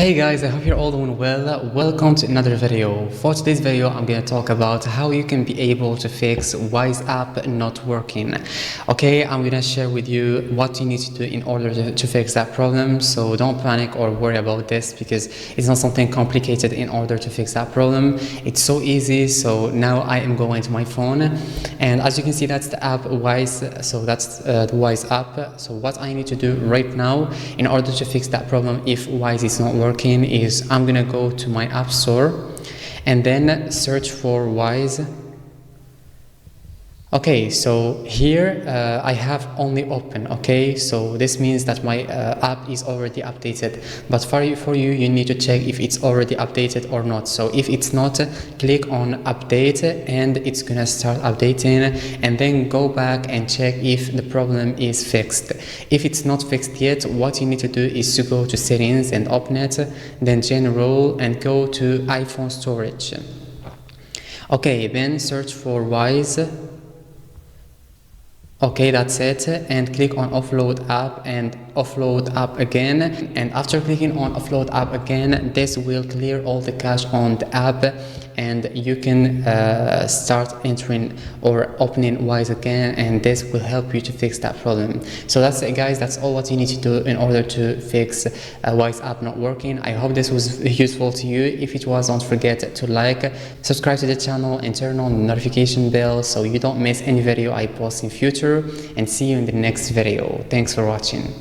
Hey guys, I hope you're all doing well. Welcome to another video. For today's video, I'm going to talk about how you can be able to fix Wise app not working. Okay, I'm going to share with you what you need to do in order to fix that problem. So don't panic or worry about this because it's not something complicated in order to fix that problem. It's so easy. So now I am going to my phone, and as you can see, that's the app Wise. So that's the Wise app. So what I need to do right now in order to fix that problem if Wise is not working is I'm gonna go to my app store and then search for Wise. Okay, so here I have only open. Okay, so this means that my app is already updated, but for you you need to check if it's already updated or not. So if it's not, click on update and it's gonna start updating, and then go back and check if the problem is fixed. If it's not fixed yet, what you need to do is to go to settings and open it, then general and go to iPhone storage. Okay, then search for Wise. Okay, that's it, and click on offload app and offload app again, and after clicking on offload app again, this will clear all the cache on the app and you can start entering or opening Wise again, and this will help you to fix that problem. So that's it guys, that's all what you need to do in order to fix Wise app not working. I hope this was useful to you. If it was, don't forget to like, subscribe to the channel and turn on the notification bell so you don't miss any video I post in future, and see you in the next video. Thanks for watching.